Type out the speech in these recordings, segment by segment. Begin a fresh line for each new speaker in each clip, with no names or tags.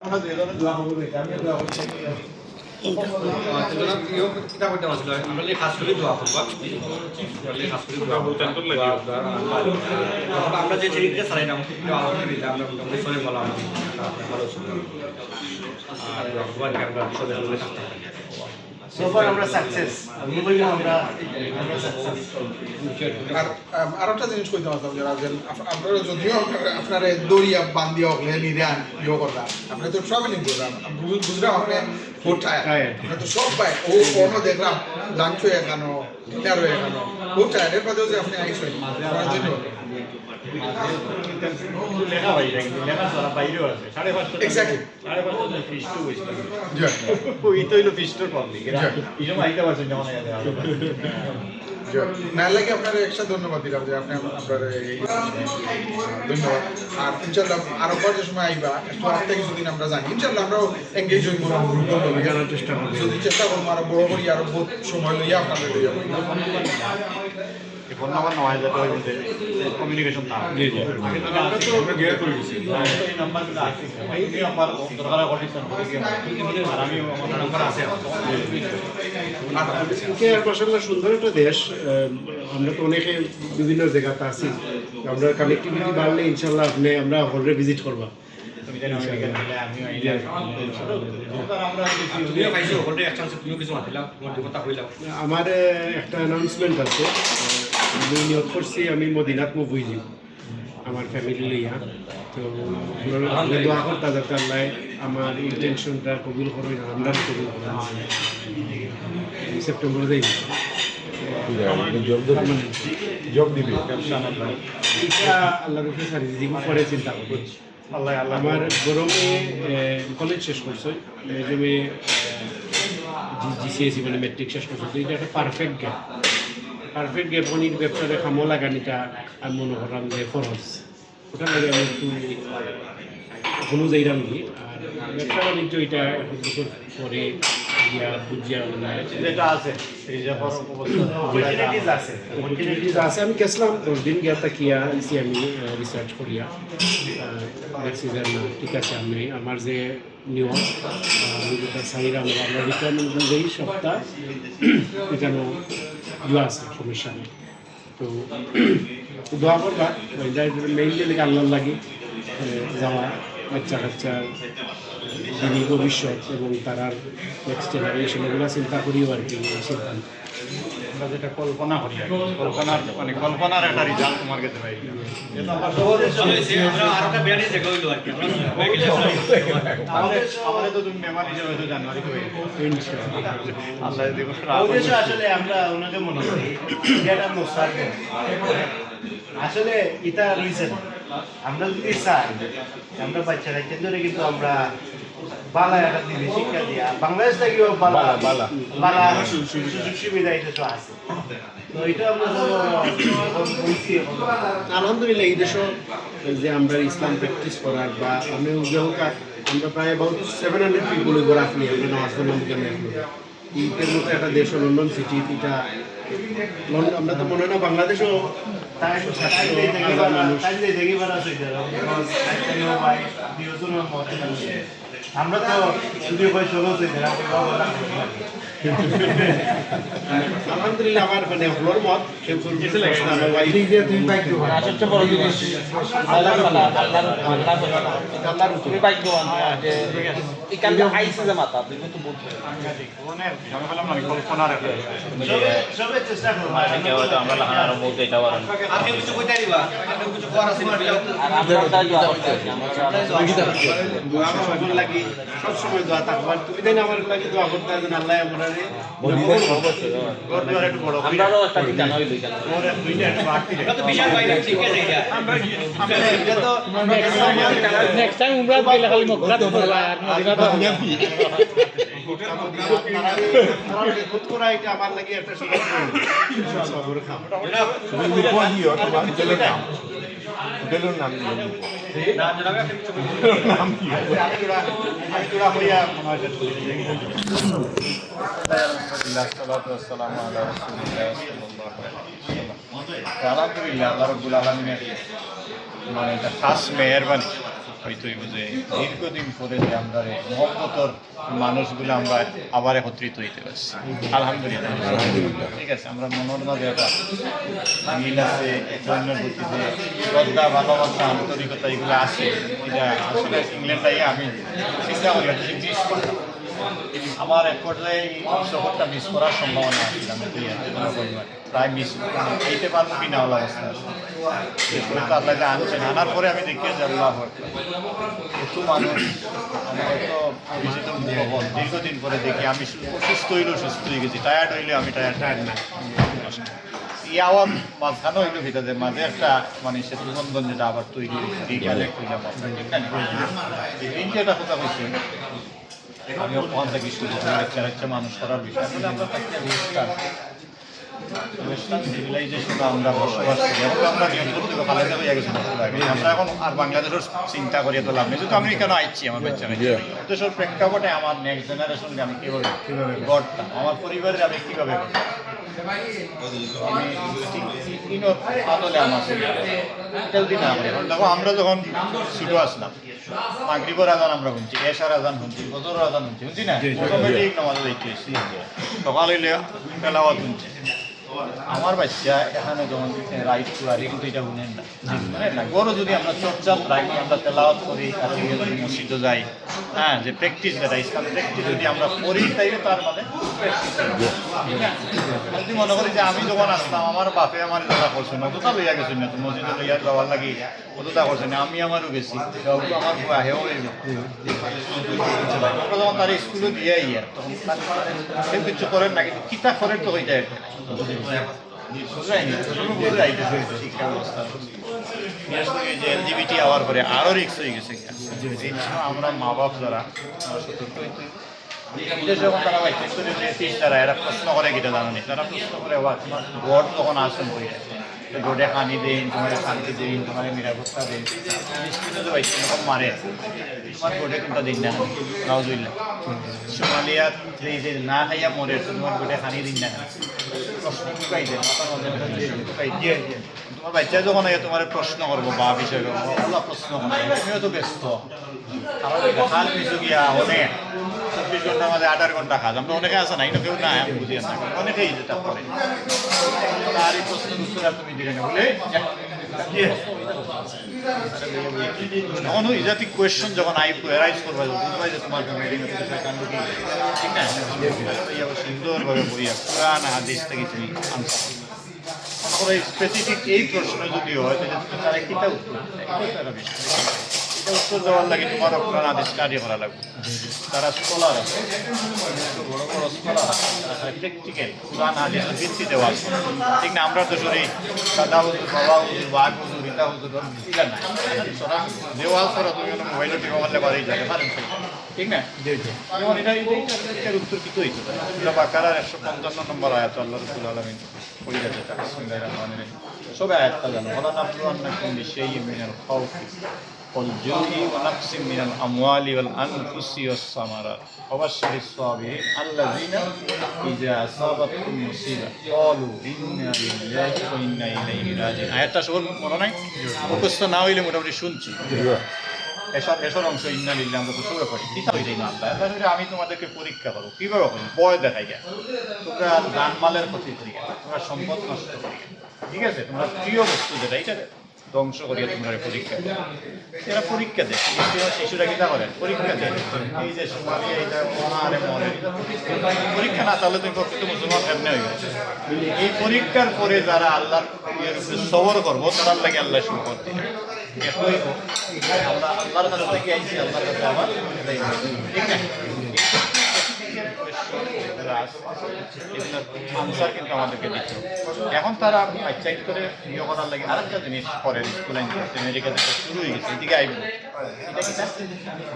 আমরা যে ট্রেনিংটা চালাই না আলহামদুলিল্লাহ আমরা মোটামুটি সবাই ভালো ভালো ছিল আর ভগবানকে আমরা সবাই
সোফার আমরা সাকসেস আমি বলি আমরা সাকসেস
আর একটা জিনিস কইতে পারতাম যারা আপনারা যদিও আপনারা দড়িয়া বান্ধিয়া হলে নিরান ইয়ে করলাম আপনি তো ট্রাভেলিং করলাম বুঝলাম আপনি খুব টায়ার্ড আপনি তো সব পাই ও কোনো দেখলাম লাঞ্চ হয়ে এখানো ডিনার হয়ে এখানো খুব টায়ার্ড এর বাদেও যে আপনি আইসেন আপনার জন্য
লেখা ভাই লেখা সারা বাইরেও আছে 5:30
এক্স্যাক্টলি
5:30 ফিস্টু হইছে
জি
ওই তো হইলো ফিস্টর পাবলিক এরকম আইতে পারছেন যেমন
না লাগে আপনার একটা ধন্যবাদ দিলাম যে আপনি আপনার এই ধন্যবাদ আর ইনশাআল্লাহ আরো কত সময় আইবা একটু আগে কিছুদিন আমরা জানি ইনশাআল্লাহ আমরাও এনগেজ হইব জানার চেষ্টা করব যদি চেষ্টা করবো আরো বড় করি আরো বহুত সময় লইয়া আপনাদের লইয়া
ফোন নাম্বার নেওয়া যায় তো কমিউনিকেশন না জি জি আমরা গিয়ে করে দিছি এই নাম্বারগুলো আছে এই নাম্বার দরকার করেছেন আর আমি আমার নাম্বার আছে
কে আর মাশাআল্লাহ সুন্দর একটা দেশ আমরা তো অনেকে বিভিন্ন জায়গাতে আছি আমরা কানেক্টিভিটি বাড়লে ইনশাআল্লাহ আমরা হলে ভিজিট করব
তুমি জানো আমি আইডিয়া
আমার একটা অ্যানাউন্সমেন্ট আছে আমি নিয়োগ করছি আমি মদিনাত মুভি যাব আমার ফ্যামিলি লইয়া তো আপনারা দোয়া করতে যাতে আল্লাহ আমার ইন্টেনশনটা কবুল করেন আমরা কবুল করেন সেপ্টেম্বরে যাই
জব দিবি ব্যবসা না
এটা আল্লাহর উপরে সারি জীবন পরে চিন্তা করছি
আল্লাহ আল্লাহ
আমার গরমে কলেজ শেষ করছে মেজমে জিসিএসি মানে মেট্রিক শেষ করছে তো এটা একটা পারফেক্ট গ্যাপ অনেক ব্যবসাতে খামো লাগানিটা আমি মনে করলাম যে ফরজ ওটা লাগে আমি একটু এখনও যাইলাম কি আর ব্যবসা বাণিজ্য এটা এখন বছর পরে গিয়া বুঝিয়া
যেটা আছে এই যে
অপরচুনিটিস আছে
আছে আমি গেছিলাম 10 দিন গিয়া তাকিয়া আইসি আমি রিসার্চ করিয়া দেখছি যে না ঠিক আছে আমি আমার যে নিয়ম আমি যেটা চাইলাম আমরা রিকোয়ারমেন্ট অনুযায়ী সপ্তাহ এখানে দোয়া আছে সমস্যা নেই তো দোয়া করবা মেইনলি আল্লাহ লাগে যাওয়া বাচ্চা কাচ্চার দিনী ভবিষ্যৎ এবং তারার নেক্সট জেনারেশন এগুলো চিন্তা করিও আর কি সিদ্ধান্ত
আমরা যেটা কল্পনা করি কল্পনার মানে কল্পনার একটা রেজাল্ট তোমার কাছে পাই আমাদের তো তুমি মেমার হিসেবে তো জানুয়ারি হয়ে আল্লাহ
আসলে আমরা ওনাকে মনে করি এটা নোসার আসলে এটা রিজন আমরা যদি চাই আমরা বাচ্চারা ধরে কিন্তু আমরা বালা একটা দিদি শিক্ষা দিয়া বাংলাদেশ থেকেও বালা বালা সুযোগ সুবিধা এটা তো আছে তো এটা আমরা বলছি
আলহামদুলিল্লাহ এই দেশও যে আমরা ইসলাম প্র্যাকটিস করার বা আমি আমরা প্রায় অ্যাবাউট 700 পিপুল ঘোরা আপনি আমরা নামাজ পড়লাম কেমন ইটের মতো একটা দেশ লন্ডন সিটি এটা আমরা তো মনে হয় না বাংলাদেশও
তাই
মানুষ
দেখি বারা আমরা তো যদি ভাই চলো
আলহামদুলিল্লাহ আমার মানে হলোর মত
সবাই চেষ্টা করবো
আমরা লাগানোর মধ্যে এটা
আপনি কিছু কইতে দিবা আপনি কিছু করার আছে
আমার লাগি সব সময় দোয়া থাকবার তুমি তাই আমার লাগি দোয়া করতে আছেন আল্লাহ আমরা
আমরাও একটা ঠিকানা হইল
তো বিশাল ভাই ঠিক আছে এটা
নেক্সট টাইম উমরা গেলে খালি মকরা তো
আমার লাগি একটা
আলহামদুলিল্লাহ আল্লাহ রাব্বুল আলামিনের মানে এটা খাস মেহেরবানি হয়তো যে দীর্ঘদিন পরে যে আমরা মহব্বতর মানুষগুলো আমরা আবার একত্রিত হইতে পারছি আলহামদুলিল্লাহ। ঠিক আছে, আমরা মনের মাঝে একটা মিল আছে, এক অন্যের প্রতি যে শ্রদ্ধা, ভালোবাসা, আন্তরিকতা এগুলো আছে। এটা আসলে ইংল্যান্ডে আমি চিন্তা করি একটা যে মিস করতাম, আমার এক পর্যায়ে এই সফরটা মিস করার সম্ভাবনা আছিল। আমি প্রায় মিস দিতে পারবো কিনা হল অবস্থা আছে। আল্লাহ আনছেন, আনার পরে আমি দেখি যে আল্লাহ একটু মানুষ আমার তো পরিচিত মুখবল দীর্ঘদিন পরে দেখি আমি সুস্থ হইলেও সুস্থ হয়ে গেছি, টায়ার্ড হইলে আমি টায়ার্ড না। এই আওয়াজ মাঝখানে হইলো ভিতরে মাঝে একটা মানে সেতুবন্ধন যেটা আবার তৈরি এটা কথা বলছি। আমিও ওখান থেকে শুরু একটা মানুষ করার বিষয় আমরা সিভিলাইজেশন আমরা বসবাস করি এবং আমরা খালেদা হয়ে গেছি। আমরা এখন আর বাংলাদেশের চিন্তা করিয়ে তো লাভ নেই, যেহেতু আমি কেন আইছি আমার বাচ্চারা দেশের প্রেক্ষাপটে আমার নেক্সট জেনারেশনকে আমি কীভাবে গড়তাম, আমার পরিবারের আমি কীভাবে গড়তাম, আদলে আমার দেখো আমরা যখন ছোটো আসলাম মাগরিবের আজান আমরা শুনছি, এশার আজান শুনছি, বজরের আজান শুনছি, শুনছি না অটোমেটিক নামাজ দেখতে সকাল হইলে তেলাওয়াত শুনছে। আমার বাচ্চা এখানে যখন রাইট করি কিন্তু এটা শুনেন না, বড় যদি আমরা চর্চা রাখি, আমরা তেলাওয়াত করি, যদি মসজিদে যাই, হ্যাঁ যে প্র্যাকটিস যেটা ইসলাম প্র্যাকটিস যদি আমরা করি তাইলে তার মানে যদি মনে করি যে আমি যখন আসতাম আমার বাপে আমার যারা করছে না অতটা লইয়া গেছি না, তো মসজিদে লইয়া যাওয়ার লাগি অতটা করছে না, আমি আমারও গেছি, আমার আহেও আমরা যখন তার স্কুলে দিয়ে ইয়া তখন সে কিছু করেন না, কিন্তু কিতা করেন তো ওইটা শিক্ষা ব্যবস্থা যে এলজিবিটি হওয়ার পরে আরও রিক্স হয়ে গেছে। আমরা মা বাপ যারা সতর্ক হইতে বিদেশে যখন তারা টিচাররা এরা প্রশ্ন করে কিটা জানি, তারা প্রশ্ন করে তোমার গড় তখন আসন হয়ে যায়, গোডে খানি দেন, তোমার শান্তি দেন, তোমার নিরাপত্তা দেন, এরকম মারে তোমার গোডে কোনটা দিন না নাউজুবিল্লাহ। সোমালিয়া যে না খাইয়া মরে তোমার গোডে খানি দিন না, প্রশ্ন ঢুকাই দেন তোমার বাচ্চা যখন তোমার প্রশ্ন করবো বা বিষয় করবো ওলা প্রশ্ন করবো, তুমিও তো ব্যস্ত খাল পিছু গিয়া অনেক 24 ঘন্টার মাঝে 8 ঘন্টা কাজ, আমরা অনেকে আছে না, এটা কেউ না আমি বুঝি না, অনেকেই যেটা করে আর এই প্রশ্নের উত্তর তুমি দিলে না বলে যখন ওই জাতি কোয়েশ্চন যখন এরাইজ করবা বুঝবাই যে তোমার কাণ্ড কি ঠিক না, সুন্দরভাবে বইয়া পুরান হাদিস থেকে তুমি আনসার করো। স্পেসিফিক এই প্রশ্ন যদি হয় তারা কিতা উত্তর উত্তর দেওয়ার লাগে তোমার কোরআন হাদিস স্টাডি করা লাগবে। তারা স্কলার আছে, বড় বড় স্কলার আছে, তারা প্র্যাকটিক্যাল কোরআন হাদিসের ভিত্তিতে ওয়াজ করে, ঠিক না। আমরা তো শুনি দাদা হুজুর, বাবা হুজুর, বাঘ হুজুর, রীতা হুজুর এটা না, যে ওয়াজ করা তুমি মোবাইলে টিপা মারলে বাড়ি যাবে পারেন, ঠিক না। যেমন এটার উত্তর কি হইতে পারে সূরা বাকারার 155 নম্বর আয়াত আল্লাহ রাব্বুল আলামিন কই গেছে, বিসমিল্লাহির রহমানির রহিম সবে আয়াতটা জানো, ওয়ালা নাবলুয়ান্নাকুম বিশাইইন মিনাল খাউফি والجوع ونقص من الأموال والأنفس والثمرات وبشر الصابرين الذين إذا أصابتهم مصيبة قالوا إنا لله وإنا إليه راجعون। আয়াতটা সবার মনে নাই, মুখস্থ না হইলে মোটামুটি শুনছি এসব অংশ ইন্না লিল্লাহ আমরা তো সরে পড়ি। কি হয়ে যায় না আল্লাহ, আমি তোমাদেরকে পরীক্ষা করো, কীভাবে করো, ভয় দেখাই গা, তোমরা জানমালের ক্ষতি করি গা, তোমরা সম্পদ নষ্ট করি গা, ঠিক আছে, তোমরা প্রিয় বস্তু যেটা এটা ধ্বংস করিয়া তোমরা পরীক্ষা দেয়, এরা পরীক্ষা দেয়, শিশুরা কিনা করেন পরীক্ষা দেয়, এই যে সোমালিয়া এটা আরে মরে পরীক্ষা না তাহলে তুমি প্রকৃত মুসলমান এমনি হয়ে গেছে। এই পরীক্ষার পরে যারা আল্লাহর সবর করবো তার লাগে আল্লাহ সম্পদ দিয়ে আমরা আল্লাহর কাছ থেকে আইছি, আল্লাহর কাছে আমার ঠিক না। আনসার কিন্তু আমাদেরকে দিত। এখন তারা চাইজ করে ইয়ে করার লাগে আরেকটা জিনিস করে স্কুল আমেরিকাতে শুরু হয়ে গেছে, এদিকে আইব এটা কিনা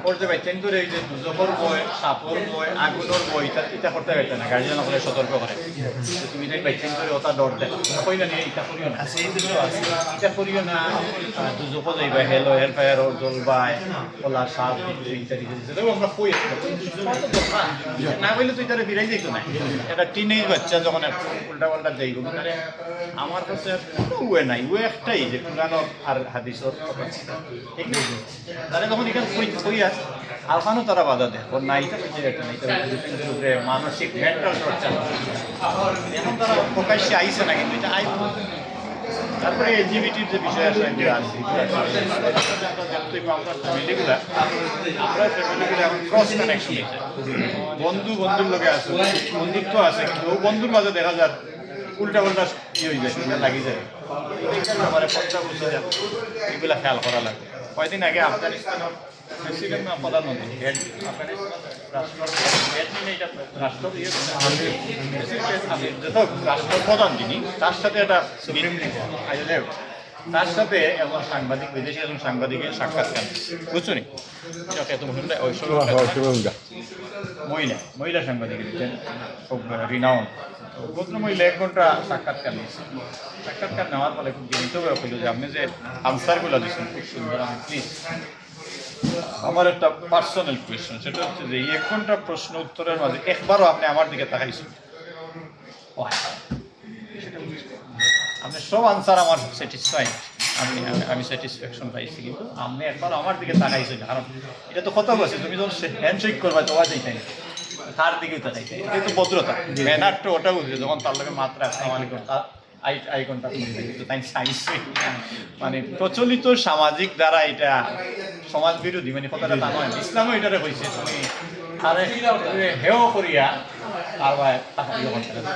করতে পারছেন করে এই যে দুজকর বই, সাপর বই, আগুনের বই এটা করতে পারছে না, গার্জিয়ান করে সতর্ক করে তুমি এটাই পাইছেন করে ওটা ডর দেয় কই না নিয়ে এটা করিও না, এটা করিও না, দুজক যাইবা হেলো হেল ফায়ার জ্বলবাই ওলা সাপ ইত্যাদি আমরা কই না বললে তো এটা ফিরাই তো নাই একটা টিনেজ বাচ্চা যখন উল্টা পাল্টা দেয় তাহলে আমার কাছে কোনো ওয়ে নাই ওয়ে একটাই যে কোরআন আর হাদিসর ঠিক না তাহলে যখন এখানে কইয়া আলফানো তারা বাধা দেয় ওর নাইটা বুঝে যেত না এটা মানসিক মেন্টাল টর্চার এখন তারা প্রকাশ্যে আইসে না কিন্তু এটা আইব তারপরে এলজিবিটির যে বিষয় আছে আমরা ফ্যামিলিগুলো এখন ক্রস কানেকশন হয়েছে বন্ধুর লোকে আছে বন্ধুত্ব আছে কিন্তু ও বন্ধুর মাঝে দেখা যায় উল্টা পাল্টা হয়ে যায় লাগিয়ে যায় ব্যাপারে 50 বছর এগুলা খেয়াল করা লাগে কয়েকদিন আগে আফগানিস্তানের প্রেসিডেন্ট না প্রধানমন্ত্রী রাষ্ট্রপ্রধান যিনি তার সাথে একটা তার সাথে একজন সাংবাদিক বিদেশি একজন সাংবাদিকের সাক্ষাৎকার বুঝছো নি মহিলা সাংবাদিক খুব রিনাউন ভদ্র মহিলা 1 ঘন্টা সাক্ষাৎকার নিয়েছে সাক্ষাৎকার নেওয়ার ফলে খুব জিনিসভাবে হইল যে আপনি যে আনসারগুলো দিচ্ছেন খুব সুন্দর আমি প্লিজ আমার একটা পার্সোনাল কোয়েশ্চন সেটা হচ্ছে যে 1 ঘন্টা প্রশ্ন উত্তরের মাঝে একবারও আপনি আমার দিকে তাকাইছেন আপনি সব আনসার আমার স্যাটিসফাই আমি স্যাটিসফ্যাকশন পাইছি কিন্তু আপনি একবার আমার দিকে তাকাইছেন কারণ এটা তো কথা বলছে তুমি যখন হ্যান্ডশেক করবা তো আওয়াজ এইটাই তার দিকে তাকাইছে এটা তো ভদ্রতা ম্যানার তো ওটা বুঝবে যখন তার লগে মাত্রা আসসালামু আলাইকুম আই কন্টাক্ট কিন্তু তাই সাইন্স মানে প্রচলিত সামাজিক দ্বারা এটা সমাজ বিরোধী মানে কথাটা তা নয় ইসলামও এটারে হয়েছে তুমি আরে হেও করিয়া আর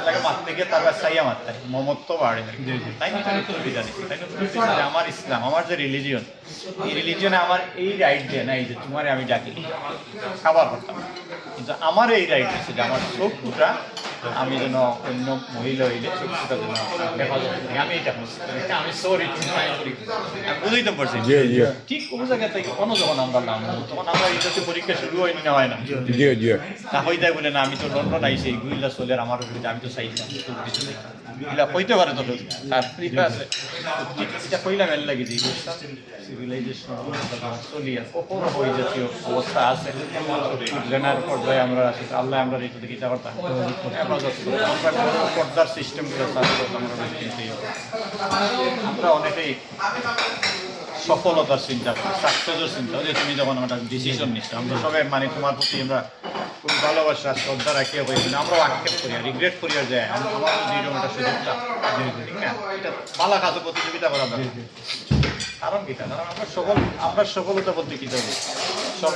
লাগে মারতে গিয়ে তারপর চাইয়া মারতে মমত্ব বাড়ে তাই তাই আমার ইসলাম আমার যে রিলিজিয়ন এই রিলিজিয়নে আমার এই রাইট দেয় না এই যে তোমারে আমি ডাকি খাবার করতাম কিন্তু আমার এই রাইট আছে যে আমার চোখটা আমি যেন অন্য মহিলা হইলে চোখটা যেন হেফাজত করি আমি এটা আমি সরি আমি বুঝতে পারছি ঠিক কোনো জায়গা থেকে কোনো যখন আমরা নাম তখন আমরা এইটাতে পরীক্ষা শুরু হয়নি না হয় না না হইতে বলে না আমি তো লন্ডন আইসি গুইলা চলে আমার আমি তো চাইছিলাম এগুলা কইতে পারে তো তার আছে এটা কইলাম এর লাগে যে সিভিলাইজেশন চলিয়া কখন ওই জাতীয় অবস্থা আছে জেনার পর্যায়ে আমরা আছি আল্লাহ আমরা এটা দেখি করতাম পর্দার সিস্টেমগুলো আমরা অনেকেই সফলতার চিন্তা করি সাকসেসের চিন্তা যে তুমি যখন আমরা ডিসিশন নিচ্ছ আমরা সবাই মানে তোমার প্রতি আমরা খুব ভালোবাসা শ্রদ্ধা রাখিয়া পাই কিন্তু আমরাও আক্ষেপ করি রিগ্রেট করিয়া যায় আমার দৃঢ়টা সুযোগটা ঠিক না এটা পালা কাজে প্রতিযোগিতা করা দরকার কারণ কি কারণ আমরা সফলতা বলতে কি যাবো সব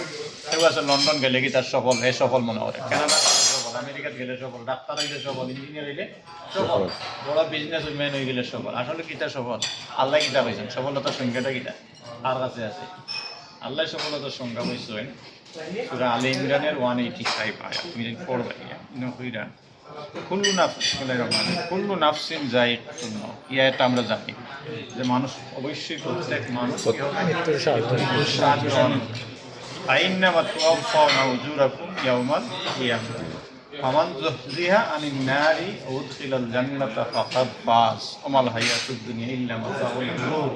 কেউ আছে লন্ডন গেলে কি তার সফল সফল মনে করে কানাডা সফল আমেরিকা গেলে সফল ডাক্তার হইলে সফল ইঞ্জিনিয়ার হইলে সফল বড় বিজনেস ম্যান হয়ে গেলে সফল আসলে কিতা সফল আল্লাহ কিতা পাইছেন সফলতার সংখ্যাটা কিতা আর কাছে আছে আল্লাহ সফলতার সংখ্যা পাইছেন সূরা আলে ইমরানের 185 আয়াত তুমি পড়বা ইয়া কুল্লু নাফসিন যায়িকাতুল মাউত এটা আমরা জানি যে মানুষ অবশ্যই প্রত্যেক মানুষ আইন্নামা তুওয়াফাউনা উজুরাকুম ইয়াওমাল কিয়ামাহ ফামান যুহজিহা আনিন নারি ওয়া উদখিলাল জান্নাতা ফাকাদ ফাজ ওমাল হায়াতুদ দুনিয়া ইল্লা মাতাউল গুরুর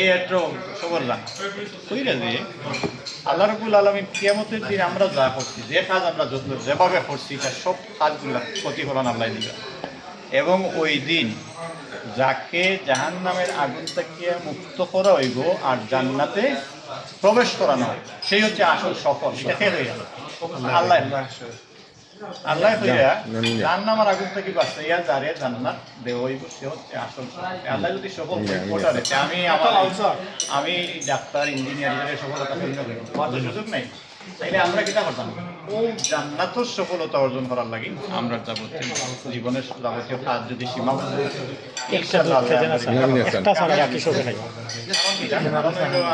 এই একটা খবর জানা কইরা যে আল্লাহ রাব্বুল আলামিন কিয়ামতের দিন আমরা যা করছি যে কাজ আমরা যেভাবে করছি তার সব কাজগুলো প্রতিফলন আল্লাহ দিবেন এবং ওই দিন যাকে জাহান্নামের আগুন থেকে মুক্ত করা হইব আর জান্নাতে প্রবেশ করানো হয় সেই হচ্ছে আসল সফল এটা হয়ে গেল আল্লাহ হইয়া জাহান্নামের আগুন থেকে বাঁচাইয়া যারে জান্নাত দেওয়া হইব সে হচ্ছে আসল আল্লাহ যদি সফল ওটারে আমি ডাক্তার ইঞ্জিনিয়ার সফলতা সুযোগ নাই তাইলে আমরা কিটা করতাম ও জান্নাতের সফলতা অর্জন করার লাগি আমরা যাবতীয় জীবনের যাবতীয় কাজ যদি সীমাবদ্ধ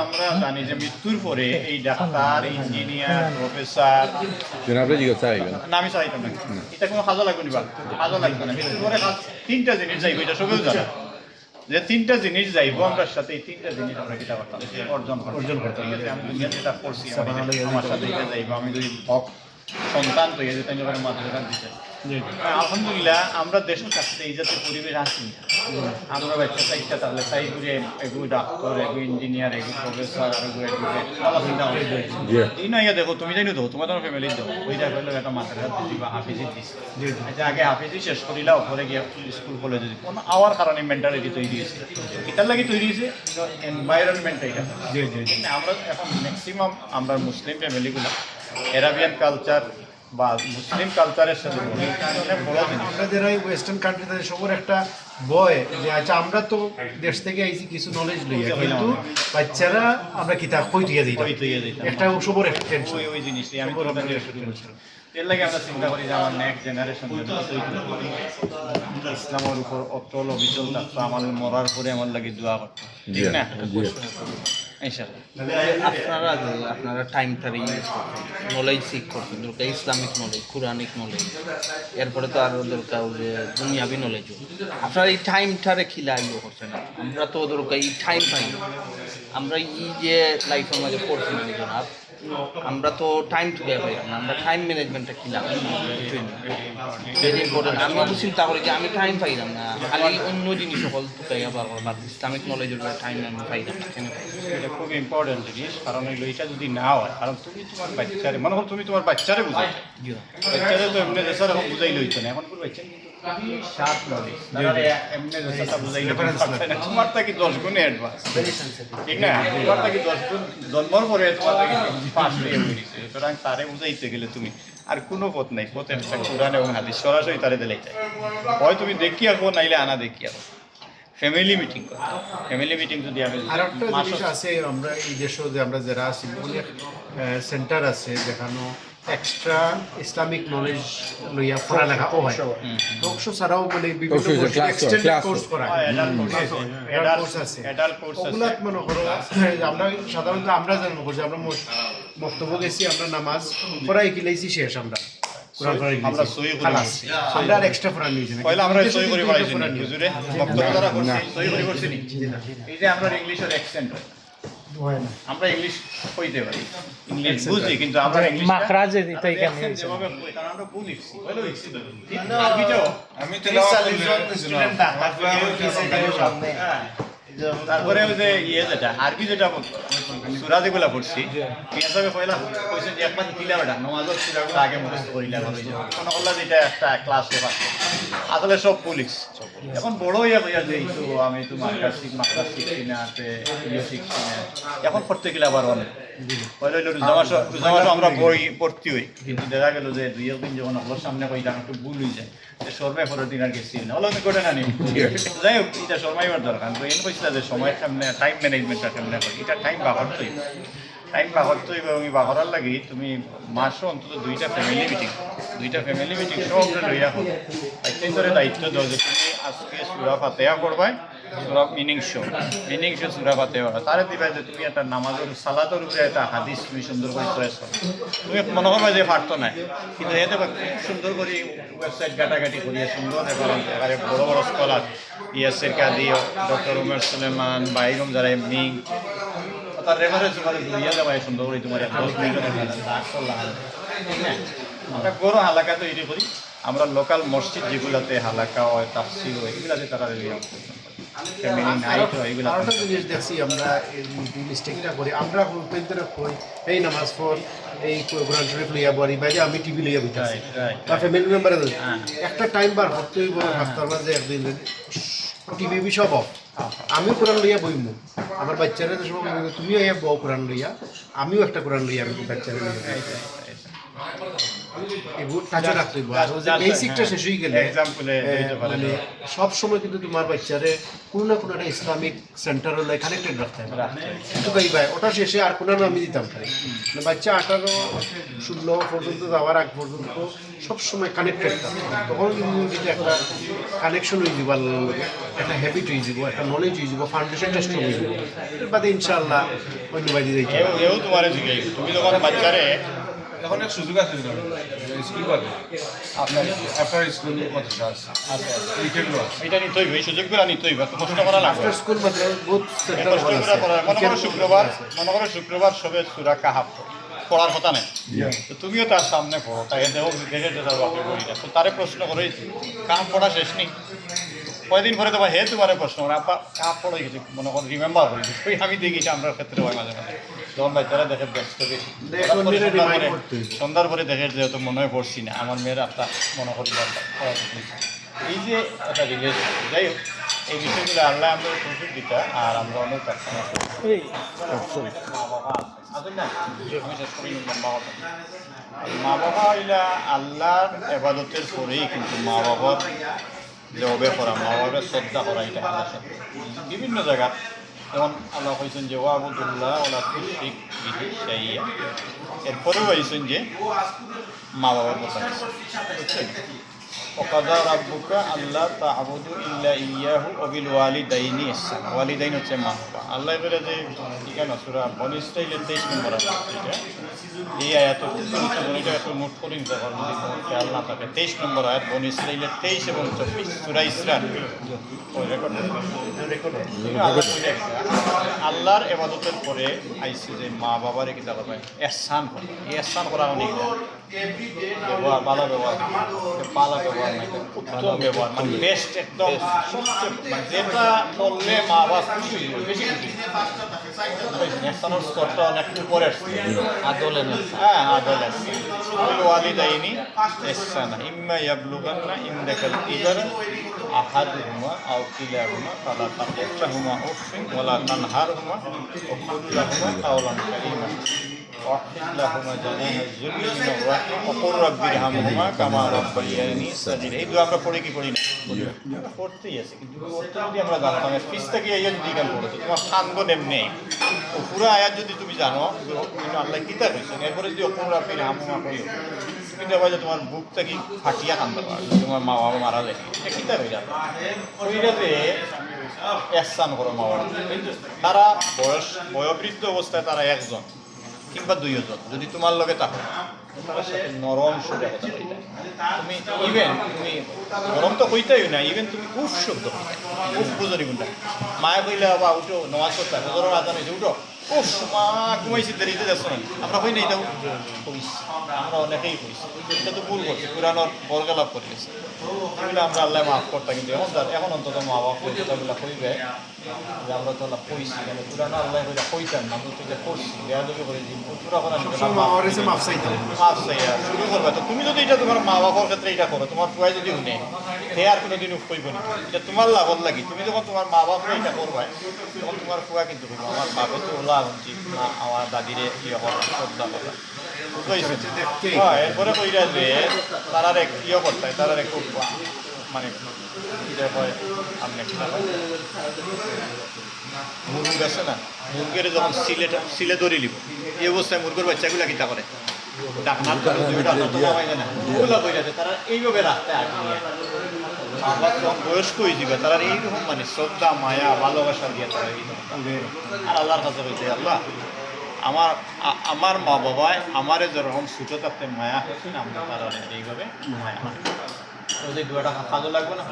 আমরা জানি যে মৃত্যুর পরে এই ডাক্তার ইঞ্জিনিয়ার প্রফেসর না আমি চাইতাম না এটা কোনো কাজও লাগবে না কাজও লাগবে না মৃত্যুর পরে তিনটা জিনিস যাইব এটা সবেও জানা যে তিনটা জিনিস যাইব আমরা সাথে এই তিনটা জিনিস আমরা কিটা করতাম অর্জন করতাম আমি দুনিয়াতে যেটা করছি আমার সাথে এটা যাইব আমি যদি হক সন্তান তৈরি তাই মাদ্রাসা দিতে আলহামদুলিল্লাহ আমরা দেশের কাছে এই জাতীয় পরিবেশ আছি আমরা বাচ্চা চাইটা তাহলে চাই করে এগুলো ডাক্তার এগু ইঞ্জিনিয়ার এগু প্রফেসর এগু এডুকেট ভালো চিন্তা করে এই নয় দেখো তুমি জানি তো তোমার তোমার ফ্যামিলি দাও ওইটা করলে একটা মাথার হাত দিছি বা হাফিজি দিছি আচ্ছা আগে হাফিজি শেষ করিলাও পরে গিয়ে স্কুল কলেজে যদি কোনো আওয়ার কারণে মেন্টালিটি তৈরি হয়েছে এটার লাগে তৈরি হয়েছে এনভায়রনমেন্ট এটা আমরা এখন ম্যাক্সিমাম আমরা মুসলিম ফ্যামিলিগুলো এরাবিয়ান কালচার বা মুসলিম কালচারের সাথে অনেক বড় জিনিস
আমরা যারা ওয়েস্টার্ন কান্ট্রিতে সবার একটা ভয় যে আচ্ছা আমরা তো দেশ থেকে আইছি কিছু নলেজ লইয়া কিন্তু বাচ্চারা আমরা কিতাব কই দিয়ে দিই একটা সবার একটা টেনশন
ওই জিনিসই আমি তো এর লাগে আমরা চিন্তা করি যে আমার নেক্সট জেনারেশন ইসলামের উপর অটল অবিচল থাকতো আমার মরার পরে আমার লাগে দোয়া করতো ঠিক না
আপনারা যে আপনারা টাইমটারে ইউজ করছেন নলেজ শিখ করছেন দরকার ইসলামিক নলেজ কোরআনিক নলেজ এরপরে তো আরও দরকার যে দুনিয়াবি নলেজও আপনারা এই টাইমটারে খিলা ইয়ে করছেন আমরা তো দরকার এই টাইম পাই না। আমরা এই যে লাইফের মাঝে পড়ছি না জনাব আমরা তো টাইম টুকে পাই না আমরা টাইম ম্যানেজমেন্টটা খিলাম ভেরি ইম্পর্টেন্ট আমি অবশ্য চিন্তা করি যে আমি টাইম পাইলাম না খালি অন্য জিনিস সকল টুকাইয়া পারবো বা ইসলামিক নলেজের টাইম আমি পাইলাম না কেন
এটা খুব ইম্পর্টেন্ট জিনিস কারণ হইলো এটা যদি না হয় কারণ তুমি তোমার বাচ্চারে মনে করো তুমি তোমার বাচ্চারে বুঝাই বাচ্চারে তো এমনি দেশের এখন বুঝাই লইতো না এখন বাচ্চা কিন্তু শার্প নলেজ এমনি দেশটা বুঝাই তোমার থেকে 10 গুণে অ্যাডভান্স ঠিক না তোমার থেকে 10 গুণ জন্মর পরে তোমার থেকে পাস হয়ে গেছে সুতরাং তারে বুঝাইতে গেলে তুমি আর কোনো পথ নাই পথ একটা কোরআন এবং হাদিস সরাসরি তারে দিলেই যায় হয় তুমি দেখিয়া কো নাইলে আনা দেখিয়া ফ্যামিলি মিটিং ফ্যামিলি মিটিং যদি আমি
আর একটা জিনিস আছে আমরা এই দেশে যে আমরা যারা আছি অনেক সেন্টার আছে যেখানে এক্সট্রা ইসলামিক নলেজ লইয়া পড়ালেখা হয় টকশো ছাড়াও মানে বিভিন্ন এক্সটেন্ডেড কোর্স করা কোর্স আছে
অ্যাডাল্ট কোর্স
ওগুলা মনে করো আমরা সাধারণত আমরা জানবো যে আমরা বক্তব্য গেছি আমরা নামাজ পড়াই কিলাইছি শেষ আমরা কোরআন পড়াই
আমরা সহি করে
খালাস আমরা আর এক্সট্রা পড়া নিয়েছি না
পয়লা আমরা সহি করে পড়াইছি হুজুরে বক্তব্য দ্বারা করছি সহি করে করছি নি এই যে আমরা ইংলিশের অ্যাকসেন্ট হয় আমরা ইংলিশ কইতে পারি ইংলিশ বুঝি কিন্তু আমরা ইংলিশ
মাখরাজে দিতে কেন
যেভাবে কই কারণ আমরা ভুল লিখছি হলো লিখছি তো আরবিটাও
আমি তেলাওয়াত
স্টুডেন্ট সামনে
তারপরে ওই যে যেটা আরবি যেটা সূরা যেগুলা পড়ছি হিসাবে পয়লা কইছে যে একবার কিলা বেটা নামাজের সূরাগুলো আগে মুখস্থ করিলা কোন আল্লাহ যেটা একটা ক্লাসে পাচ্ছে আসলে সব পুলিশ এখন বড় হইয়া হইয়া যে তো আমি তো মার্কার শিখছি না শিখছি না এখন পড়তে গেলে আবার অনেক পয়লা হইলো রোজা আমরা বই পড়তে হই কিন্তু দেখা গেল যে দুই একদিন যখন ওর সামনে কইলাম একটু ভুল হয়ে যায় সর্বে পরের দিন আর গেছি না হলো আমি করে না নি যাই হোক এটা সর্বাইবার দরকার তো এন কইছিল যে সময়ের সামনে টাইম ম্যানেজমেন্টটা কেমনে করি এটা টাইম বাহরতই টাইম বাহরতই এবং বাহরার লাগি তুমি মাসও অন্তত দুইটা ফ্যামিলি মিটিং সব লইয়া হোক একদিন ধরে দায়িত্ব দাও যে তুমি আজকে সূরা ফাতিহা করবাই সূরা মিনিং শো সূরা ফাতিহা তারে দিবা যে তুমি একটা নামাজের সালাতের উপরে একটা হাদিস তুমি সুন্দর করে চয়েস করো তুমি মনে করবা যে পারতো না কিন্তু এতে সুন্দর করে ওয়েবসাইট ঘাটাঘাটি করিয়া সুন্দর এবারে বড় বড় স্কলার ইয়াসের কাদি ডক্টর উমের সুলেমান বা এরকম যারা এমনি তার রেফারেন্স তোমাদের দুনিয়া দেওয়া সুন্দর করে তোমার আমরা বড় হালাকা তৈরি করি আমরা লোকাল মসজিদ যেগুলাতে হালাকা হয় তাফসির হয় এগুলাতে তারা
আরেকটা জিনিস দেখছি আমরা এই মিস্টেকটা করি আমরা এই নামাজ পড় এই কোরআন শরীফ লইয়া বলি বা যে আমি টিভি লইয়া বইতাছি বা ফ্যামিলি মেম্বারে একটা টাইম বার হতেই বড় হাফতার মাঝে একদিন টিভি সব অফ আমিও কোরআন লইয়া বইমু আমার বাচ্চারা যে সময় তুমিও এই বউ কোরআন লইয়া আমিও একটা কোরআন লইয়া আমি বাচ্চারা লইয়া বেসিকটা শেষ হয়ে গেলে মানে সব সময় কিন্তু তোমার বাচ্চারে কোনো না কোনো একটা ইসলামিক সেন্টার হলে কানেক্টেড রাখতে হবে কিন্তু ভাই ওটা শেষে আর কোনো আমি দিতাম পারি বাচ্চা 18-16 পর্যন্ত যাওয়ার আগ পর্যন্ত সবসময় কানেক্টেড তখন কিন্তু একটা কানেকশন হয়ে যাব একটা হ্যাবিট হয়ে যাব একটা নলেজ হয়ে যাব ফাউন্ডেশনটা স্ট্রং হয়ে যাব এর বাদে ইনশাআল্লাহ অন্য বাইরে যাইতে
তুমি যখন বাচ্চারে
এখন এক সুযোগ আছে স্কুল পাবে আপনার স্কুল মাদ্রাসা আছে এইগুলো আছে
এটা নিতে হইবে এই সুযোগগুলো নিতে হইবে তো কষ্ট করা লাগবে
আফটার স্কুল মাদ্রাসা বহুত সেন্টার
মনে করো শুক্রবার সবে সূরা কাহাফ পড়ার কথা নেই তো তুমিও তার সামনে পড়ো তাই দেখে বাকি বইটা তো তারে প্রশ্ন করে কাহাফ পড়া শেষ নেই কয়দিন পরে তোমার হে তোমার প্রশ্ন করে আপা কাপ পড়ে গেছে মনে করেন রিমেম্বার করে দিচ্ছি আমি দেখেছি আমরা ক্ষেত্রে হয় মাঝে মাঝে যখন বাচ্চারা দেখে ব্যস্ত বেশি সন্ধ্যার পরে দেখে যেহেতু মনে হয় পড়ছি না আমার মেয়ের আপনার মনে করি এই যে একটা রিলেশন যাই হোক এই বিষয়গুলো আল্লাহ আমাদের সুযোগ দিতে আর আমরা অনেক প্রার্থনা করি মা বাবা আসেন না আমি শেষ করি মা বাবা হইলা আল্লাহর এবাদতের পরেই কিন্তু মা বাবার যে অবে করা মা বাবার শ্রদ্ধা করা এটা আল্লাহ বিভিন্ন জায়গা যেমন আল্লাহ কইছেন যে ওয়াবুদুল্লাহ ওলা তুশরিক বিহি শাইআ এরপরেও কইছেন যে মা বাবার কথা বুঝছেন ওয়াকাদা রাব্বুকা আল্লাহ তা'বুদু ইল্লা ইয়্যাহু ওয়া বিল ওয়ালিদাইনি ইহসানা ওয়ালিদাইন হচ্ছে মা বাবা আল্লাহ বলে যে ঠিকানা সূরা বনী ইসরাঈলের 23 নম্বর আয়াত এটা এই আয়াতের এটা একটু নোট করে নিতে পারবেন যদি কোনো খেয়াল না থাকে 23 নম্বর আয়াত বনী ইসরাঈলের 23 এবং 24 সূরা ইসরা ওই রেকর্ড আল্লাহর ইবাদতের পরে আইছে যে মা বাবার কি দাবা পায় ইহসান করে এই ইহসান করা অনেক ব্যবহার ভালো ব্যবহার পালা ব্যবহার নাই উত্তম ব্যবহার মানে বেস্ট একদম সবচেয়ে মানে যেটা করলে মা বাবা খুশি বেশি খুশি ইহসানের স্তরটা অনেক উপরে
আদলেন
হ্যাঁ আদলে ওয়ালিদাইনি ইহসানা ইম্মা ইয়াবলুগান্না ইনদাকাল কিবারা আহাদুহুমা আও কিলাহুমা ফালা তাকুল লাহুমা উফফিন ওয়ালা তানহারহুমা ওয়া কুল লাহুমা কাওলান কারীমা ওয়াহফিদ লাহুমা জানাহা যুল্লি মিনার রাহমা ওয়া কুর রাব্বি ইরহামহুমা কামা রাব্বায়ানি সাগীরা এই দুয়া আমরা পড়ি কি পড়ি না পড়তেই আছে কিন্তু পড়তে যদি আমরা জানতাম পিছটা কি আয়াত যদি গান পড়তো তোমার খানগন এমনি ও পুরো আয়াত যদি তুমি জানো কিন্তু আল্লাহ কিতা কইছেন এরপরে যদি ওয়া কুর রাব্বি ইরহামহুমা কইও কিন্তু আবার তোমার বুকটা কি ফাটিয়া কান্দা পারবে তোমার মা বাবা মারা যায় এটা কিতা হয়ে যাবে ওইটাতে ইহসান করো মা বাবা তারা বয়োবৃদ্ধ অবস্থায় তারা একজন কিংবা দুইজন যদি তোমার লগে থাকো তোমার সাথে নরম সুরে কথা কইতা তুমি ইভেন তুমি নরম তো কইতাই না ইভেন তুমি উফ শব্দ উফ বুঝরি গুন্ডা মায়ে কইলে বাবা উঠো নামাজ পড়তে হজরের আজান হইছে উঠো উফ মা ঘুমাইছি দেরিতে যাচ্ছ না আমরা কই না এটা কইছি আমরা অনেকেই কইছি এটা তো ভুল করছি পুরানোর বরগালাপ করে গেছি এগুলো আমরা আল্লাহ মাফ করতাম কিন্তু এখন অন্তত মা বাবা কথাগুলো কইবে যে আমরা তো আল্লাহ কইছি মানে পুরানো আল্লাহ কইলে কইতাম না তো এটা করছি বেয়াদবি করে দিন পুরা করা মাফ চাইয়া শুরু করবে তো তুমি যদি এটা তোমার মা বাবার ক্ষেত্রে এটা করো তোমার পুয়াই যদি শুনে সে আর কোনোদিন উফ কইব না এটা তোমার লাভর লাগি তুমি যখন তোমার মা বাপরে এটা করবে তখন তোমার পুয়া কিন্তু কইব আমার বাপে তো লাভ উচিত আমার দাদিরে ইয়ে করা শ্রদ্ধা করা হ্যাঁ এরপরে কইরা যে তারার এক ইয়ে করতে তারার এক খুব মানে এটা হয় আপনি মুরগ আছে না মুরগের যখন সিলে ধরে নিব এই অবস্থায় মুরগের বাচ্চাগুলা কিতা করে ডাকনার তারা এইভাবে রাস্তায় আগে বয়স্ক হয়ে যাবে তারা এইরকম মানে শ্রদ্ধা মায়া ভালোবাসা দিয়ে তারা আর আল্লাহর কাছে বলছে আল্লাহ আমার মা বাবায় আমারে যেরকম ছোটো থাকতে মায়া হচ্ছে না আমরা তারা এইভাবে মায়া ওদের দুটা কাজও লাগবে না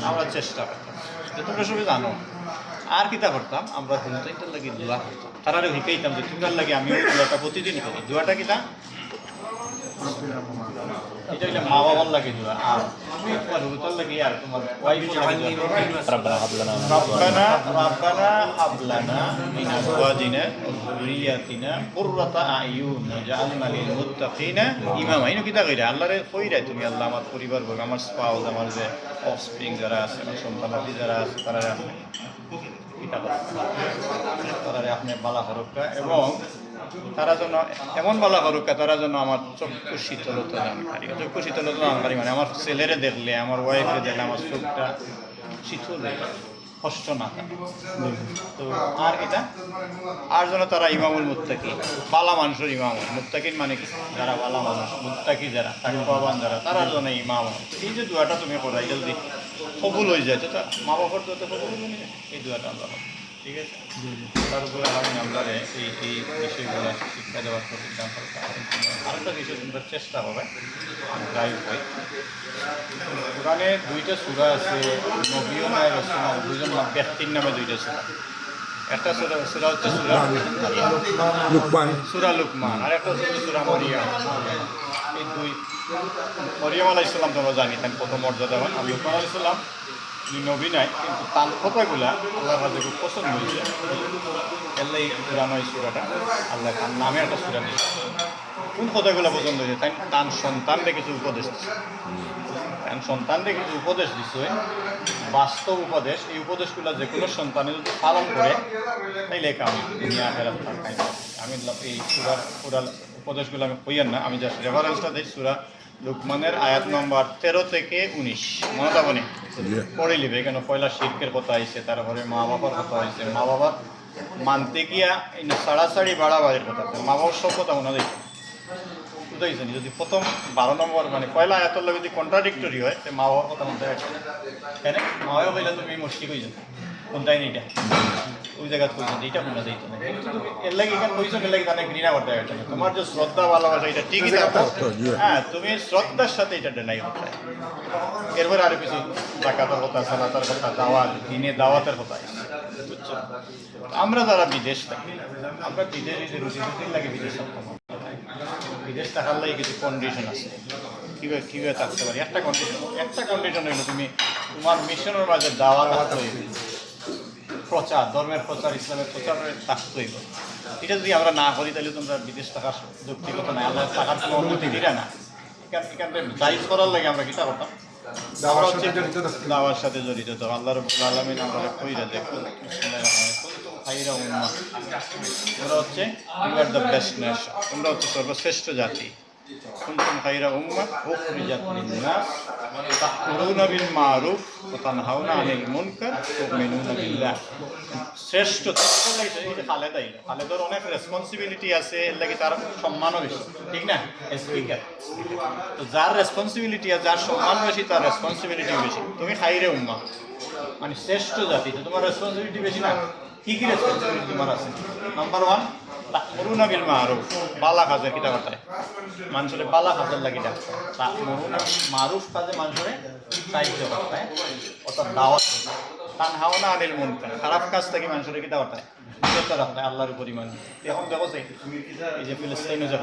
আমরা চেষ্টা করতাম তোমরা সবাই জানো আর কিতা করতাম আমরা হুলতাইটার লাগে দোয়া করতাম তারা শিখাইতাম যে তোমার লাগে আমিও দোয়াটা প্রতিদিনই করি দোয়াটা কিতা এটা হইলে মা বাবার লাগে দোয়া আর তুমি তোমার হুলতার লাগে আর তোমার ওয়াইফের লাগে রব্বানা হাব লানা মিন আজওয়াজিনা ওয়া যুররিয়াতিনা কুররাতা আয়ুন ওয়াজআলনা লিল মুত্তাকিনা ইমামা ইনো কিতা কইরা আল্লাহরে কইরা তুমি আল্লাহ আমার পরিবার বর্গ আমার স্পাউস আমার যে অফস্প্রিং যারা আছে আমার সন্তানাদি যারা আছে তারা তারা আপনি বালা হরক্কা এবং তারা যেন এমন বালা হরক্কা তারা যেন আমার চক্ষু শীতলতা দানকারী চক্ষু শীতলতা দানকারী মানে আমার ছেলেরে দেখলে আমার ওয়াইফে দেখলে আমার চোখটা শীতল কষ্ট না থাকে তো আর এটা আর যেন তারা ইমামুল মুত্তাকিন বালা মানুষের ইমাম মুত্তাকিন মানে কি যারা বালা মানুষ মুত্তাকি যারা তাকওয়াবান যারা তারা যেন ইমাম এই যে দোয়াটা তুমি করা এটা যদি কবুল হয়ে যায় তো মা বাবার দোয়াটা কবুল হয়ে যায় এই দোয়াটা আমরা ঠিক আছে তার উপরে আমি আমরা এই বিষয়গুলো শিক্ষা দেওয়ার প্রতিজ্ঞা করতে আরেকটা বিষয় তোমরা চেষ্টা হবে যাই হোক কোরআনে দুইটা সূরা আছে নবীও নাই রাসূল দুইজন ব্যক্তির নামে দুইটা সূরা একটা সূরা হচ্ছে সূরা লুকমান আর একটা হচ্ছে সূরা মারিয়াম এই দুই মরিয়ম আলাইহিস সালাম তোমরা জানি তার কত মর্যাদা আমি লুকমান আলাইহিস সালাম নবী নাই কিন্তু তার কথাগুলা আল্লাহর কাছে খুব পছন্দ হয়েছে এল্লাই পুরানো এই সুরাটা আল্লাহ তার নামে একটা সুরা দিয়েছে কোন কথাগুলো পছন্দ হয়েছে তাই তার সন্তানকে কিছু উপদেশ দিচ্ছে কারণ সন্তানকে কিছু উপদেশ দিচ্ছে বাস্তব উপদেশ এই উপদেশগুলো যে কোনো সন্তানে যদি পালন করে তাইলে আমি দুনিয়া ফেরাত আমি এই সুরার উপদেশগুলো আমি কইয়ার না আমি জাস্ট রেফারেন্সটা দিই সুরা লুকমানের আয়াত নম্বর 13 থেকে 19 মনে যাবনি পড়ে লিবে কেন পয়লা শিরকের কথা আইছে তারপরে মা বাবার কথা হয়েছে মা বাবার মানতে গিয়া সাড়াসাড়ি বাড়াবাড়ির কথা মা বাবার সব কথা মনে দেখি বুঝাইছেন যদি প্রথম 12 নম্বর মানে পয়লা আয়াতের লগে যদি কন্ট্রাডিক্টরি হয় তো মা বাবার কথা মনে রাখছে কেন মা বাবা বললে তুমি মুশকিল হয়ে যাবে কোনটাই নেই ওই জায়গা কইছেন এইটা কোনটা যাইতো না কিন্তু তুমি এর লাগে এখানে কইছেন এর লাগে তাহলে ঘৃণা করতে হবে না তোমার যে শ্রদ্ধা ভালোবাসা এটা ঠিকই থাকতো হ্যাঁ তুমি শ্রদ্ধার সাথে এটা ডেনাই করতে এরপরে আরো কিছু জাকাতের কথা সালাতের কথা দাওয়াত দিনে দাওয়াতের কথা বুঝছো আমরা যারা বিদেশ থাকি আমরা বিদেশে রুটি লাগে বিদেশ থাকতাম বিদেশ থাকার লাগে কিছু কন্ডিশন আছে কীভাবে থাকতে পারি একটা কন্ডিশন হইলো তুমি তোমার মিশনের মাঝে দাওয়াত প্রচার ধর্মের প্রচার ইসলামের প্রচার থাকতে হইব এটা যদি আমরা না করি তাহলে তোমরা বিদেশ থাকার যৌক্তিকতা নাই আল্লাহ থাকার কোনো অনুমতি দিলে না এখানে জাইজ করার লাগে আমরা কিতা করতাম দাওয়ার সাথে জড়িত তো আল্লাহ রাব্বুল আলামিন আমরা কইরা দেখো খাইরা উম্মাহ তোমরা হচ্ছে you are the best nation তোমরা হচ্ছে সর্বশ্রেষ্ঠ জাতি কুনতুম খাইরা উম্মাহ উখরিজাত লিন-নাস তা'মুরুনা বিল মা'রুফ ওয়া তানহাউনা আনিল মুনকার ওয়া তু'মিনুনা বিল্লাহ শ্রেষ্ঠ খালেদার অনেক রেসপন্সিবিলিটি আছে এর লাগে তার সম্মানও বেশি ঠিক না স্পিকার তো যার রেসপন্সিবিলিটি আর যার সম্মান বেশি তার রেসপন্সিবিলিটি বেশি তুমি খাইরে উম্মাহ মানে শ্রেষ্ঠ জাতি তো তোমার রেসপন্সিবিলিটি বেশি না কি কি রেসপন্সিবিলিটি তোমার আছে নাম্বার 1 তা'মুরুনা বিল মা'রুফ বালা কাজের কিতা করতে মানুষের বালা কাজের লাগি ডাকতে তা'মুরুনা মারুফ কাজে মানুষের সাহায্য করতে অর্থাৎ দাওয়াত তানহাউনা আনিল মুনকার খারাপ কাজ থেকে মানুষের কিতা করতে বিরত রাখতে আল্লাহর উপর ঈমান এখন দেখো এই যে ফিলিস্তিনে যে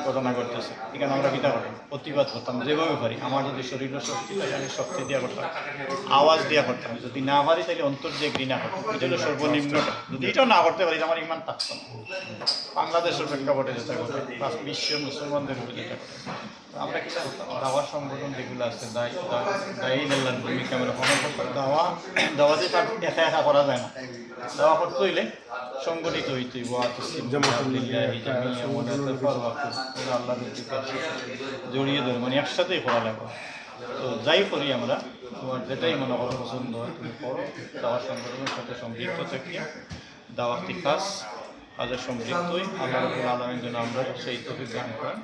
ঘটনা ঘটতেছে এখানে আমরা কিতা করি প্রতিবাদ করতাম যেভাবে পারি আমার যদি শরীরের শক্তি থাকে আমি শক্তি দিয়া করতাম আওয়াজ দিয়া করতাম যদি না পারি তাহলে অন্তর দিয়ে ঘৃণা করতাম এটা হলো সর্বনিম্নটা যদি এটাও না করতে পারি আমার ইমান থাকতো না বাংলাদেশের প্রেক্ষাপটে যেটা ঘটে বিশ্বের মুসলমানদের উপরে যেটা ঘটে আমরা কিতা করতাম দাওয়া সংগঠন যেগুলো আছে দায়ী আল্লাহর ভূমিকা আমরা পালন করতাম দাওয়াতে একা একা করা যায় না দাওয়া করতে হইলে সংগঠিত হইতে জড়িয়ে ধরে মানে একসাথেই করা লাগবে তো যাই করি আমরা তোমার যেটাই মনে করো পছন্দ হয় তুমি করো দাওয়া সংগঠনের সাথে সম্পৃক্ত থেকে দাওয়াতি কাজ কাজের সম্পৃক্তই আল্লাহ রাব্বুল আলামিন যেন আমরা সেই তৌফিক দান করেন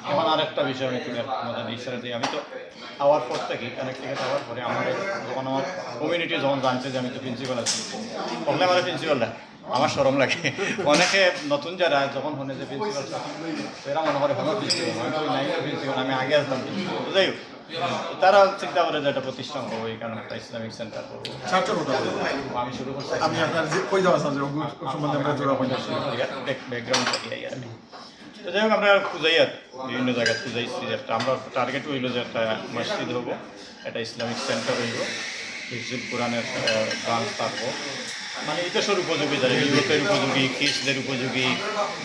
এখন আরেকটা বিষয় আমি তুমি আমাদের ইশারা দিই আমি তো হওয়ার পর থেকে কানেক্টিভেট হওয়ার পরে আমার যখন আমার কমিউনিটি যখন জানছে যে আমি তো প্রিন্সিপাল আছি বললে আমার প্রিন্সিপালটা আমার শরম লাগে অনেকে নতুন যারা যখন হনে যে প্রিন্সিপাল এরা মনে করে আমার প্রিন্সিপাল আমি আগে আসলাম যাই হোক তারা চিন্তা করে যে একটা প্রতিষ্ঠান করবো এখানে একটা ইসলামিক সেন্টার করবো আমি শুরু করছি আমি আপনার ব্যাকগ্রাউন্ড আমি তো যাই হোক আমরা খুঁজাই আর বিভিন্ন জায়গায় খুঁজাইছি একটা আমরা টার্গেট হইলো যে একটা মসজিদ হবো একটা ইসলামিক সেন্টার হইব হিফজুল কোরআনের ব্রাঞ্চ থাকবো মানে ইতিহাসের উপযোগী যারা ইউরোপের উপযোগী খ্রিস্টদের উপযোগী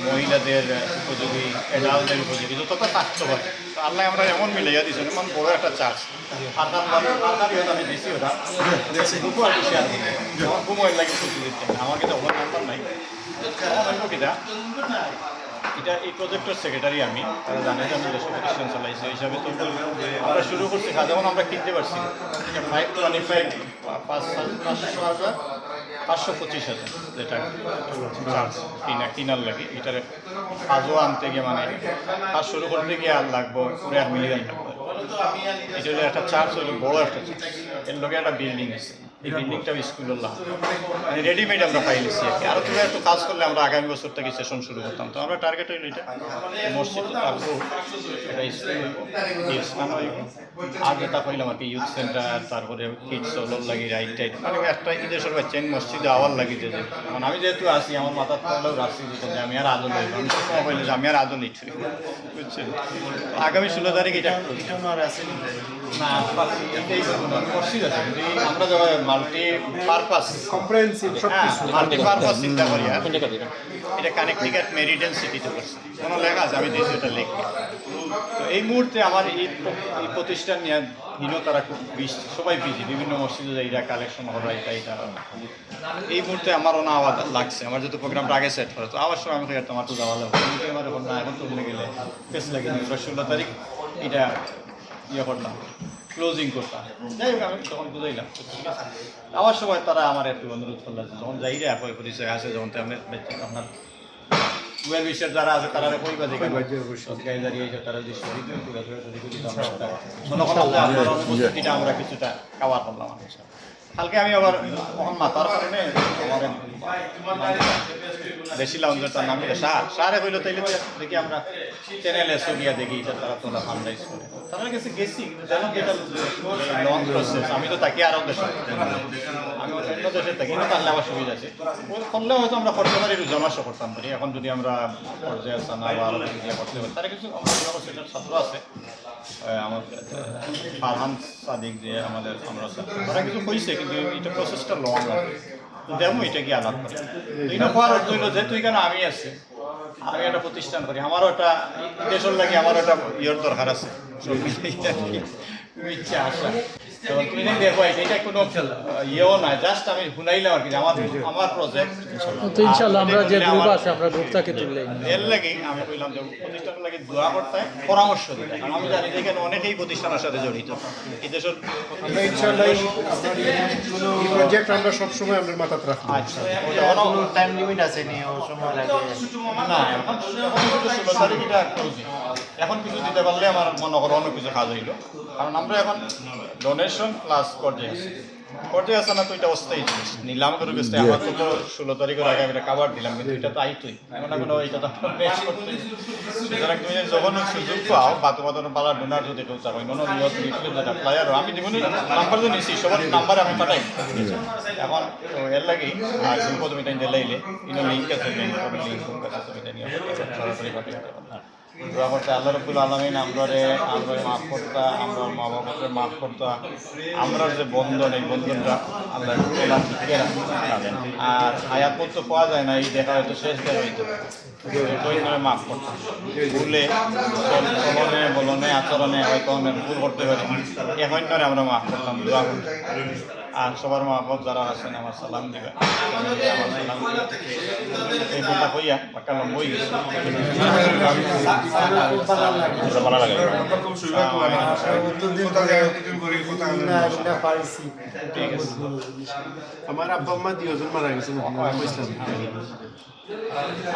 মহিলাদের উপযোগী এডালদের উপযোগী যতটা থাকতে পারে আল্লাহ আমরা এমন মিলাইয়া দিয়েছেন এমন বড় একটা চার্জ আমি দিয়েছি ওটা দুপুর আর বেশি আর আমার ঘুমোয় লাগে আমাকে তো ওনার নাম্বার নাই কিটা এটা এই প্রজেক্টের সেক্রেটারি আমি তারা জানে যে আমি দেশের প্রতিষ্ঠান চালাইছি এই হিসাবে তো আমরা শুরু করছি যেমন আমরা কিনতে পারছি 525,000 যেটা চার্জ কিনার লাগে এটার কাজও আনতে গিয়ে মানে কাজ শুরু করতে গিয়ে আর লাগবো পুরো 1 মিলিয়ন লাগবে এটা হলো একটা চার্জ হলো বড় একটা চার্জ এর লগে একটা বিল্ডিং আছে এই বিল্ডিংটাও স্কুলের লাভ মানে রেডিমেড আমরা পাইলেছি আর কি। আরও তো একটু কাজ করলে আমরা আগামী বছর থেকে সেশন শুরু করতাম। তো আমরা টার্গেট হইল এটা মসজিদ থাকবো, একটা স্কুল ইসলাম হইব, আর যেটা পাইলাম আর কি ইউথ সেন্টার, তারপরে কিডস হলর লাগি রাইট টাইট মানে একটা ঈদের বাচ্চা মসজিদে আওয়ার লাগি যে মানে আমি যেহেতু আসি আমার মাথার তলেও রাখছি যে আমি আর আদল হইব, আমি সবসময় বলি যে আমি আর আদল নিচ্ছি বুঝছেন। আগামী 16 তারিখ এটা না মসজিদ আছে কিন্তু আমরা যখন মাল্টি পারপাস
কম্প্রেহেন্সিভ সব কিছু
মাল্টি পারপাস চিন্তা করি আর এটা কানেক্টিকাট মেরিডিয়ান সিটিতে করছে কোনো লেখা আছে আমি দিয়েছি এটা লিখি। তো এই মুহূর্তে আমার এই প্রতিষ্ঠান নিয়ে হীনতারা খুব সবাই বিজি, বিভিন্ন মসজিদে এইটা কালেকশন হলো এটা এই মুহূর্তে আমার না আওয়াজ লাগছে আমার যেহেতু প্রোগ্রামটা আগে সেট করে। তো আবার সময় আমি তোমার তো যাওয়া লাগবে আমার এখন না এখন তো ভুলে গেলে ফেস লাগে 16 তারিখ এটা ইয়ে করলাম ক্লোজিং করতাম। যাই হোক আমি তখন বুঝাইলাম আমার সময় তারা আমার একটু অনুরোধ করলো যখন যাই রে একই পরিচয় আসে যখন আপনার ওয়েল উইশার যারা আছে তারা কইবা দেখে দাঁড়িয়ে তারা অনুপস্থিতিটা আমরা কিছুটা কাভার করলাম। কালকে আমি আবার তখন মাতার কারণে আমার বেশি লাউন্ডার তার নাম সারে হইলো তাইলে দেখি আমরা চ্যানেলে সুবিয়া দেখি তারা তোলা ফান্ডাইজ করে তারা কাছে গেছি যেন যেটা লং প্রসেস আমি তো তাকে আরও দেশে আমি অন্য দেশে থাকি না তাহলে আমার সুবিধা আছে করলে হয়তো আমরা করতে পারি জমাশো করতাম পারি। এখন যদি আমরা পর্যায়ে আসানা বা আরও ইয়ে করতে পারি তারা কিছু সেটার ছাত্র আছে আমার ফারহান সাদিক যে আমাদের আমরা তারা কিছু হয়েছে কিন্তু এটা প্রসেসটা লং লাগে তো দেখো এটা কি আলাপ করে এটা হওয়ার অর্থ হইলো যেহেতু এখানে আমি আছি আমি একটা প্রতিষ্ঠান করি আমারও একটা দেশের লাগে আমারও একটা ইয়ের দরকার আছে সব মিলিয়ে ইচ্ছা আসা তো তুমি দেখো এটা কোনো ইয়েও নাই জাস্ট আমি শুনাইলাম আর কি আমার প্রজেক্ট
তো ইনশাআল্লাহ আমরা যে গ্রুপ আছে আমরা গ্রুপটাকে তুললে
এর লাগে আমি কইলাম যে প্রতিষ্ঠানের লাগে দোয়া করতে পরামর্শ দিতে কারণ আমি জানি যে এখানে অনেকেই প্রতিষ্ঠানের সাথে জড়িত এই দেশের
আমরা ইনশাআল্লাহ এই প্রজেক্ট আমরা সব সময় আমাদের মাথায় রাখবো।
আচ্ছা
কোনো টাইম লিমিট আছে নি ও সময় লাগে
না এখন 16 তারিখ এটা করছি এখন কিছু দিতে পারলে আমার মনে করো অন্য কিছু কাজ হইল কারণ আমরা এখন ডোনেশন প্লাস করতে আসে না তো এটা অস্থায়ী জিনিস নিলাম করে গেছে আমার তো 16 তারিখের আগে আমি এটা কাভার দিলাম কিন্তু এটা তো আইতই এখন এখন এটা তো নেক্সট করতে সুতরাং তুমি যখন সুযোগ পাও বাতবাদন পালা ডোনার যদি কেউ চাও অন্য নিয়ত লিখলে যেটা প্লায়ার আমি জীবনে নাম্বার তো নিছি সবার নাম্বার আমি পাঠাই এখন এর লাগে আর তুমি তুমি তাই দিলাইলে ইনো লিংক আছে লিংক আছে তুমি নিয়ে সরাসরি পাঠিয়ে দোয়া করতে আল্লাহ রাব্বুল আলামিন আমরা মাফ করতা আমরা মা বাবাকে মাফ করতা আমরা যে বন্ধন এই বন্ধনটা আল্লাহ আর হায়াত তো পাওয়া যায় না এই দেখা হয়তো শেষ দেখা হইতো মাফ করতাম ভুলে চলনে বলনে আচরণে হয়তো অনেক ভুল করতে পারি এখন আমরা মাফ করতাম দোয়া করতাম আর সবার মা বাপ যারা আছেন আমার সালাম দিবেন এই কথা কইয়া বাক্কা লম্বই গেছে
আমার আব্বা আম্মা 2 জন মারা গেছে না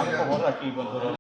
আমি খবর রাখি বন্ধুরা